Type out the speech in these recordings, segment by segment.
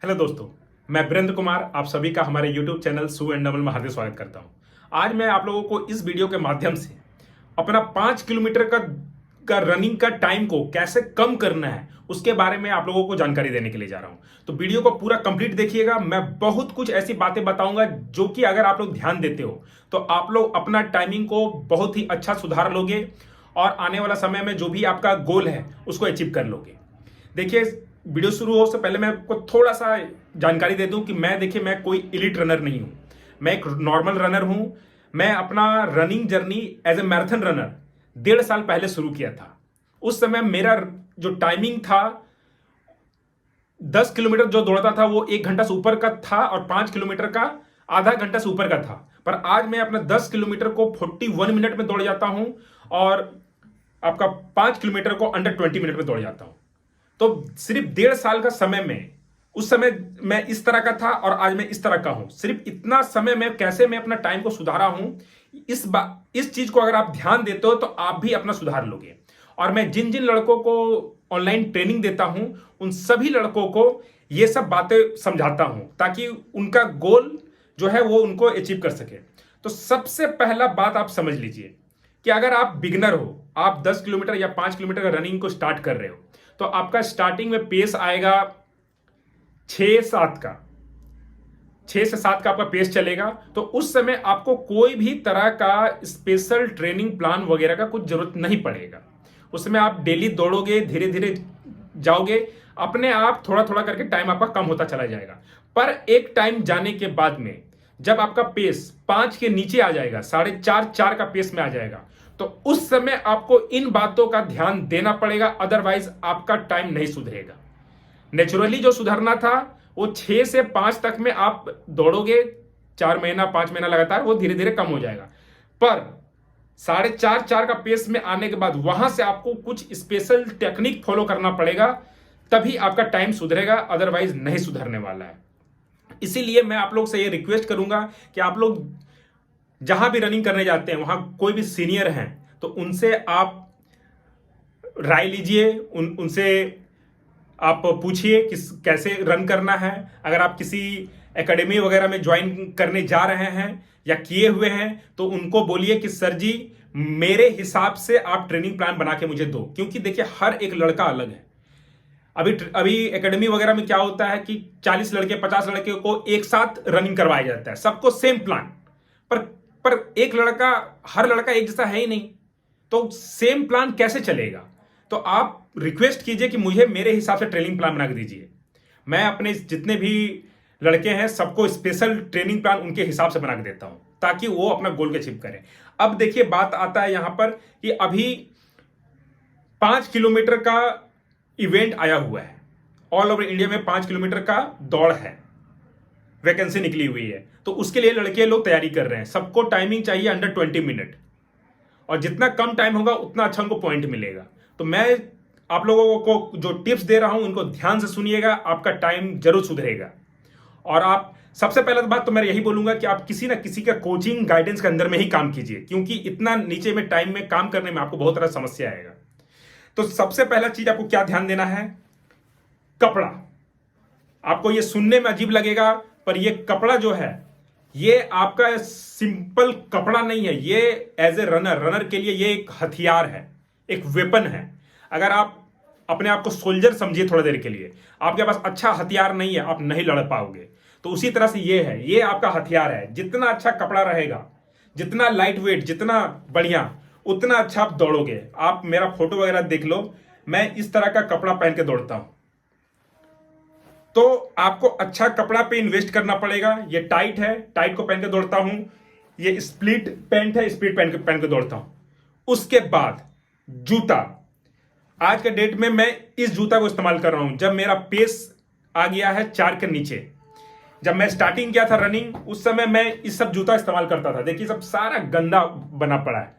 Hello दोस्तों, मैं वीरेंद्र कुमार आप सभी का हमारे YouTube channel Sue and Double में हार्दिक स्वागत करता हूं। आज मैं आप लोगों को इस वीडियो के माध्यम से अपना 5 किलोमीटर का रनिंग का टाइम को कैसे कम करना है उसके बारे में आप लोगों को जानकारी देने के लिए जा रहा हूं। तो वीडियो को पूरा कंप्लीट देखिएगा। मैं बहुत कुछ ऐसी बातें बताऊंगा जो कि अगर आप लोग ध्यान देते हो तो आप लोग अपना टाइमिंग को बहुत ही अच्छा सुधार लोगे और आने वाला समय में जो भी आपका गोल है उसको अचीव कर लोगे। देखिए, वीडियो शुरू हो से पहले मैं आपको थोड़ा सा जानकारी दे दूं कि मैं कोई एलिट रनर नहीं हूं। मैं एक नॉर्मल रनर हूं। मैं अपना running journey as a marathon runner 1.5 साल पहले शुरू किया था। उस समय मेरा जो टाइमिंग था 10 किलोमीटर जो दौड़ता था वो 1 घंटा से ऊपर का था और 5 किलोमीटर का आधा घंटा से ऊपर का था। पर आज मैं अपना 10 किलोमीटर को 41 मिनट में दौड़ जाता हूं और आपका 5 किलोमीटर को अंडर 20 मिनट में दौड़ जाता हूं। तो सिर्फ 1.5 साल का समय में, उस समय मैं इस तरह का था और आज मैं इस तरह का हूं। सिर्फ इतना समय में कैसे मैं अपना टाइम को सुधारा हूं, इस चीज को अगर आप ध्यान देते हो तो आप भी अपना सुधार लोगे। और मैं जिन जिन लड़कों को ऑनलाइन ट्रेनिंग देता हूं उन सभी लड़कों को ये सब बातें समझाता हूं ताकि उनका गोल जो है वो उनको अचीव कर सके। तो सबसे पहला बात आप समझ लीजिए कि अगर आप बिगनर हो, आप 10 किलोमीटर या 5 किलोमीटर का रनिंग को स्टार्ट कर रहे हो तो आपका स्टार्टिंग में पेस आएगा 6-7 का, 6 से 7 का आपका पेस चलेगा। तो उस समय आपको कोई भी तरह का स्पेशल ट्रेनिंग प्लान वगैरह का कुछ जरूरत नहीं पड़ेगा। उस समय आप डेली दौड़ोगे, धीरे धीरे जाओगे, अपने आप थोड़ा थोड़ा करके टाइम आपका कम होता चला जाएगा। पर एक टाइम जाने के बाद में जब आपका पेस 5 के नीचे आ जाएगा, 4.5-4 का पेस में आ जाएगा, तो उस समय आपको इन बातों का ध्यान देना पड़ेगा, अदरवाइज आपका टाइम नहीं सुधरेगा। नेचुरली जो सुधरना था वो 6 से 5 तक में आप दौड़ोगे, 4 महीना 5 महीना लगातार, वो धीरे धीरे कम हो जाएगा। पर 4.5-4 का पेस में आने के बाद वहां से आपको कुछ स्पेशल टेक्निक फॉलो करना पड़ेगा, तभी आपका टाइम सुधरेगा, अदरवाइज नहीं सुधरने वाला है। इसीलिए मैं आप लोग से ये रिक्वेस्ट करूंगा कि आप लोग जहां भी रनिंग करने जाते हैं वहां कोई भी सीनियर हैं तो उनसे आप राय लीजिए, उनसे आप पूछिए कि कैसे रन करना है। अगर आप किसी एकेडमी वगैरह में ज्वाइन करने जा रहे हैं या किए हुए हैं तो उनको बोलिए कि सर जी मेरे हिसाब से आप ट्रेनिंग प्लान बना के मुझे दो, क्योंकि देखिए हर एक लड़का अलग है। अभी एकेडमी वगैरह में क्या होता है कि 40 लड़के 50 लड़के को एक साथ रनिंग करवाया जाता है, सबको सेम प्लान। पर हर लड़का एक जैसा है ही नहीं, तो सेम प्लान कैसे चलेगा। तो आप रिक्वेस्ट कीजिए कि मुझे मेरे हिसाब से ट्रेनिंग प्लान बना के दीजिए। मैं अपने जितने भी लड़के हैं सबको स्पेशल ट्रेनिंग प्लान उनके हिसाब से बना के देता हूं ताकि वो अपना गोल को अचीव करें। अब देखिए, बात आता है यहां पर कि अभी 5 किलोमीटर का इवेंट आया हुआ है। ऑल ओवर इंडिया में 5 किलोमीटर का दौड़ है, वैकेंसी निकली हुई है, तो उसके लिए लड़के लोग तैयारी कर रहे हैं। सबको टाइमिंग चाहिए अंडर 20 मिनट, और जितना कम टाइम होगा उतना अच्छा उनको पॉइंट मिलेगा। तो मैं आप लोगों को जो टिप्स दे रहा हूं उनको ध्यान से सुनिएगा, आपका टाइम जरूर सुधरेगा। और आप सबसे पहले बात तो मैं यही बोलूंगा कि आप किसी ना किसी का कोचिंग गाइडेंस के अंदर में ही काम कीजिए, क्योंकि इतना नीचे में टाइम में काम करने में आपको बहुत सारा समस्या आएगा। तो सबसे पहला चीज आपको क्या ध्यान देना है, कपड़ा। आपको ये सुनने में अजीब लगेगा पर ये कपड़ा जो है ये आपका सिंपल कपड़ा नहीं है, ये एज ए रनर के लिए ये एक हथियार है, एक वेपन है। अगर आप अपने आप को सोल्जर समझिए थोड़ी देर के लिए, आपके पास अच्छा हथियार नहीं है, आप नहीं लड़ पाओगे। तो उसी तरह से ये आपका हथियार है। जितना अच्छा कपड़ा रहेगा, जितना लाइट वेट, जितना बढ़िया, उतना अच्छा आप दौड़ोगे। आप मेरा फोटो वगैरह देख लो, मैं इस तरह का कपड़ा पहन के दौड़ता हूं। तो आपको अच्छा कपड़ा पे इन्वेस्ट करना पड़ेगा। ये टाइट है, टाइट को पहन के दौड़ता हूं। ये स्प्लिट पैंट है, स्प्लिट पहन के दौड़ता हूं। उसके बाद जूता, आज के डेट में मैं इस जूता को इस्तेमाल कर रहा हूं। जब मेरा पेस आ गया है 4 के नीचे, जब मैं स्टार्टिंग किया था रनिंग उस समय मैं इस सब जूता इस्तेमाल करता था। देखिए सब सारा गंदा बना पड़ा है,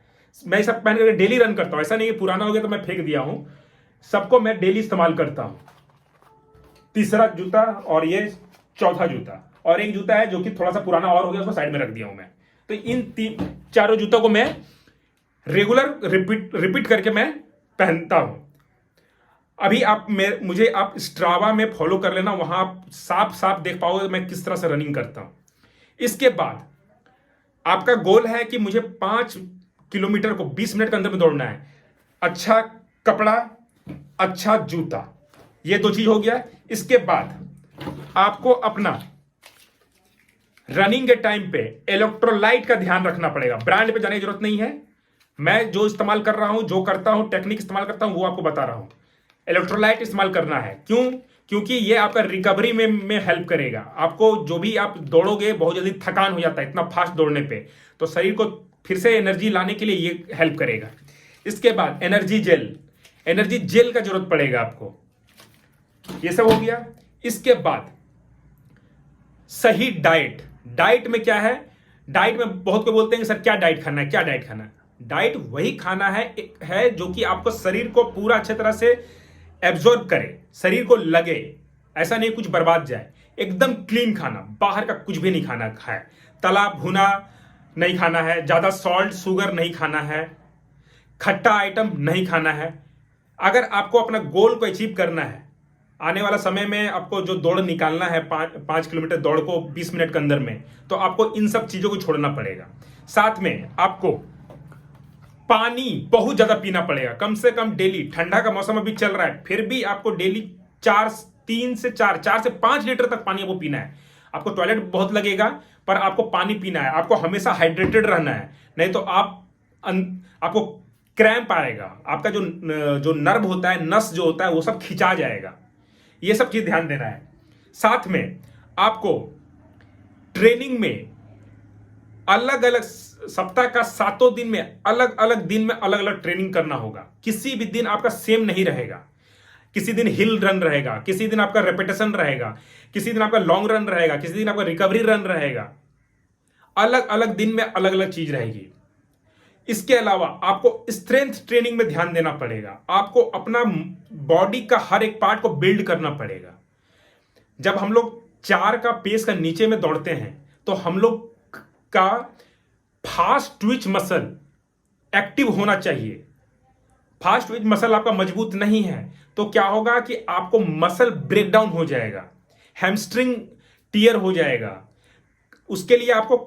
मैं सब पहन करके डेली रन करता हूं। ऐसा नहीं है पुराना हो गया तो मैं फेंक दिया हूं, सबको मैं डेली इस्तेमाल करता हूं। तीसरा जूता और ये चौथा जूता, और एक जूता है जो कि थोड़ा सा पुराना और हो गया, उसको साइड में रख दिया हूं मैं। तो इन चारों जूतों को मैं रेगुलर रिपीट करके मैं पहनता हूं। अभी मुझे आप स्ट्रावा में फॉलो कर लेना, वहां आप साफ साफ देख पाओगे मैं किस तरह से रनिंग करता हूं। इसके बाद आपका गोल है कि मुझे 5 किलोमीटर को 20 मिनट के अंदर में दौड़ना है। अच्छा कपड़ा, अच्छा जूता, ये दो चीज हो गया। इसके बाद आपको अपना रनिंग के टाइम पे इलेक्ट्रोलाइट का ध्यान रखना पड़ेगा। ब्रांड पे जाने की जरूरत नहीं है, मैं जो इस्तेमाल कर रहा हूं, जो करता हूं, टेक्निक इस्तेमाल करता हूं, वो आपको बता रहा हूं। इलेक्ट्रोलाइट इस्तेमाल करना है, क्यों? क्योंकि ये आपका रिकवरी में हेल्प करेगा। आपको जो भी आप दौड़ोगे बहुत जल्दी थकान हो जाता है इतना फास्ट दौड़ने पे, तो शरीर को फिर से एनर्जी लाने के लिए ये हेल्प करेगा। इसके बाद एनर्जी जेल का जरूरत पड़ेगा आपको। ये सब हो गया। इसके बाद सही डाइट में क्या है? डाइट में बहुत कोई बोलते हैं कि सर क्या डाइट खाना है, क्या डाइट खाना है? डाइट वही खाना है जो कि आपको शरीर को पूरा अच्छे तरह से एब्जॉर्ब करे, शरीर को लगे, ऐसा नहीं कुछ बर्बाद जाए। एकदम क्लीन खाना, बाहर का कुछ भी नहीं खाना है, तला भुना नहीं खाना है, ज्यादा सॉल्ट शुगर नहीं खाना है, खट्टा आइटम नहीं खाना है। अगर आपको अपना गोल को अचीव करना है, आने वाला समय में आपको जो दौड़ निकालना है 5 किलोमीटर दौड़ को 20 मिनट के अंदर में, तो आपको इन सब चीजों को छोड़ना पड़ेगा। साथ में आपको पानी बहुत ज्यादा पीना पड़ेगा, कम से कम डेली। ठंडा का मौसम अभी चल रहा है, फिर भी आपको डेली 3 से 5 लीटर तक पानी आपको पीना है। आपको टॉयलेट बहुत लगेगा, पर आपको पानी पीना है। आपको हमेशा हाइड्रेटेड रहना है, नहीं तो आपको क्रैम्प आएगा, आपका जो नर्व होता है, नस जो होता है, वो सब खिंचा जाएगा। ये सब चीज ध्यान देना है। साथ में आपको ट्रेनिंग में अलग अलग सप्ताह का 7 दिन में अलग अलग दिन में अलग अलग ट्रेनिंग करना होगा। किसी भी दिन आपका सेम नहीं रहेगा। किसी दिन हिल रन रहेगा, किसी दिन आपका रेपिटेशन रहेगा, किसी दिन आपका लॉन्ग रन रहेगा, किसी दिन आपका रिकवरी रन रहेगा। अलग अलग दिन में अलग अलग चीज रहेगी। इसके अलावा आपको स्ट्रेंथ ट्रेनिंग में ध्यान देना पड़ेगा। आपको अपना बॉडी का हर एक पार्ट को बिल्ड करना पड़ेगा। जब हम लोग 4 का पेस का नीचे में दौड़ते हैं, तो हम लोग का फास्ट ट्विच मसल एक्टिव होना चाहिए। फास्ट ट्विच मसल आपका मजबूत नहीं है, तो क्या होगा कि आपको मसल ब्रेकडाउन हो जाएगा, हैमस्ट्रिंग टियर हो जाएगा। उसके लिए आपको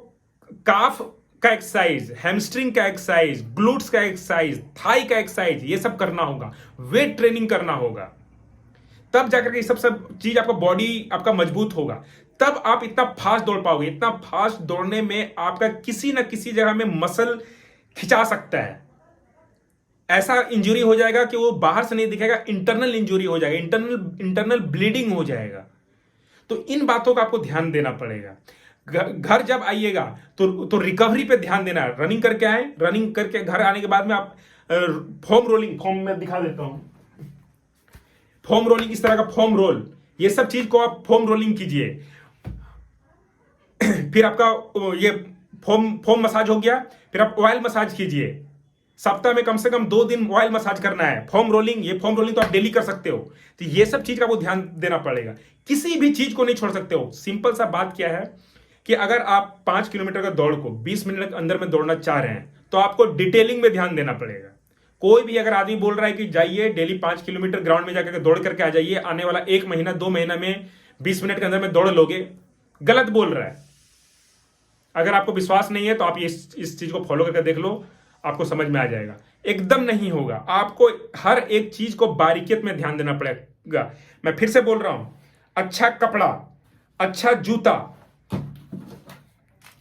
काफ का एक्सरसाइज, हैमस्ट्रिंग का एक्सरसाइज, ग्लूट्स का एक्सरसाइज, थाई का एक्सरसाइज, ये सब करना होगा। वेट ट्रेनिंग करना होगा, तब जाकर के ये सब चीज आपका बॉडी आपका मजबूत होगा। तब आप इतना फास्ट दौड़ पाओगे। इतना फास्ट दौड़ने में आपका किसी ना किसी जगह में मसल खिंचा सकता है, ऐसा इंजरी हो जाएगा कि वो बाहर से नहीं दिखेगा, इंटरनल इंजरी हो जाएगा, इंटरनल ब्लीडिंग हो जाएगा। तो इन बातों का आपको ध्यान देना पड़ेगा। घर जब आइएगा तो रिकवरी पे ध्यान देना है। रनिंग करके आए, रनिंग करके घर आने के बाद में आप फोम में दिखा देता हूं, फोम रोलिंग, इस तरह का फोम रोल, ये सब चीज को आप फोम रोलिंग कीजिए। फिर आपका ये फोम मसाज हो गया, फिर आप ऑयल मसाज कीजिए। सप्ताह में कम से कम 2 दिन ऑयल मसाज करना है। फोम रोलिंग तो आप डेली कर सकते हो। तो ये सब चीज का आपको ध्यान देना पड़ेगा। किसी भी चीज को नहीं छोड़ सकते हो। सिंपल सा बात क्या है कि अगर आप 5 किलोमीटर का दौड़ को 20 मिनट के अंदर में दौड़ना चाह रहे हैं, तो आपको डिटेलिंग में ध्यान देना पड़ेगा। कोई भी अगर आदमी बोल रहा है कि जाइए डेली 5 किलोमीटर ग्राउंड में जाकर दौड़ करके आ जाइए, आने वाला 1 महीना 2 महीना में 20 मिनट के अंदर में दौड़ लोगे, गलत बोल रहा है। अगर आपको विश्वास नहीं है तो आप इस चीज को फॉलो करके देख लो, आपको समझ में आ जाएगा। एकदम नहीं होगा। आपको हर एक चीज को बारीकियत में ध्यान देना पड़ेगा। मैं फिर से बोल रहा हूं, अच्छा कपड़ा, अच्छा जूता,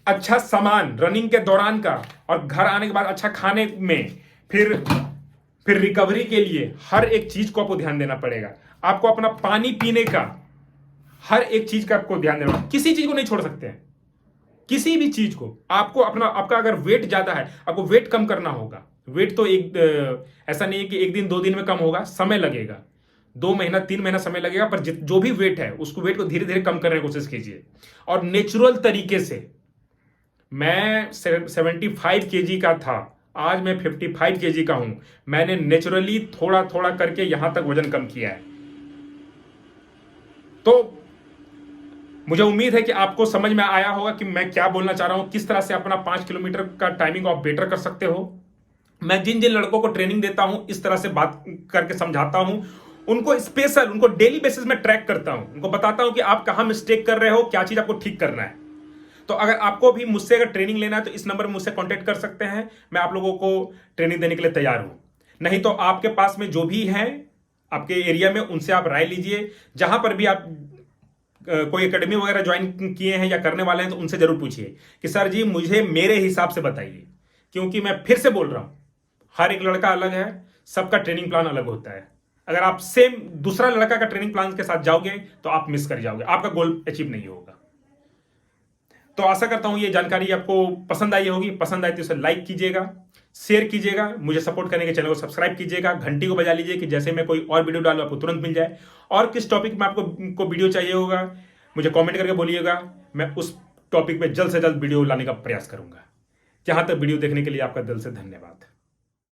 अच्छा सामान रनिंग के दौरान का, और घर आने के बाद अच्छा खाने में, फिर रिकवरी के लिए हर एक चीज को आपको ध्यान देना पड़ेगा। आपको अपना पानी पीने का हर एक चीज का आपको ध्यान देना, किसी चीज को नहीं छोड़ सकते हैं, किसी भी चीज को। आपको आपका अगर वेट ज्यादा है, आपको वेट कम करना होगा। वेट तो ऐसा नहीं है कि 1 दिन 2 दिन में कम होगा, समय लगेगा, 2 महीना 3 महीना समय लगेगा। पर जो भी वेट है उसको वेट को धीरे धीरे कम करने की कोशिश कीजिए। और नेचुरल तरीके से, मैं 75 kg का था, आज मैं 55 kg का हूं। मैंने नेचुरली थोड़ा थोड़ा करके यहां तक वजन कम किया है। तो मुझे उम्मीद है कि आपको समझ में आया होगा कि मैं क्या बोलना चाह रहा हूं, किस तरह से अपना 5 किलोमीटर का टाइमिंग आप बेटर कर सकते हो। मैं जिन जिन लड़कों को ट्रेनिंग देता हूं, इस तरह से बात करके समझाता हूं, उनको स्पेशल, उनको डेली बेसिस में ट्रैक करता हूं, उनको बताता हूं कि आप कहां मिस्टेक कर रहे हो, क्या चीज आपको ठीक करना है। तो अगर आपको भी मुझसे अगर ट्रेनिंग लेना है तो इस नंबर में मुझसे कांटेक्ट कर सकते हैं, मैं आप लोगों को ट्रेनिंग देने के लिए तैयार हूं। नहीं तो आपके पास में जो भी है आपके एरिया में, उनसे आप राय लीजिए। जहां पर भी आप कोई एकेडमी वगैरह ज्वाइन किए हैं या करने वाले हैं तो उनसे जरूर पूछिए कि सर जी मुझे मेरे हिसाब से बताइए, क्योंकि मैं फिर से बोल रहा हूं, हर एक लड़का अलग है, सबका ट्रेनिंग प्लान अलग होता है। अगर आप सेम दूसरा लड़का का ट्रेनिंग प्लान के साथ जाओगे तो आप मिस कर जाओगे, आपका गोल अचीव नहीं होगा। तो आशा करता हूं ये जानकारी आपको पसंद आई होगी। पसंद आई तो इसे लाइक कीजिएगा, शेयर कीजिएगा, मुझे सपोर्ट करने के चैनल को सब्सक्राइब कीजिएगा, घंटी को बजा लीजिए कि जैसे मैं कोई और वीडियो डालूं आपको तुरंत मिल जाए। और किस टॉपिक में आपको वीडियो चाहिए होगा मुझे कमेंट करके बोलिएगा, मैं उस टॉपिक पे जल्द से जल्द वीडियो लाने का प्रयास करूंगा। जहां तक वीडियो देखने के लिए आपका दिल से धन्यवाद।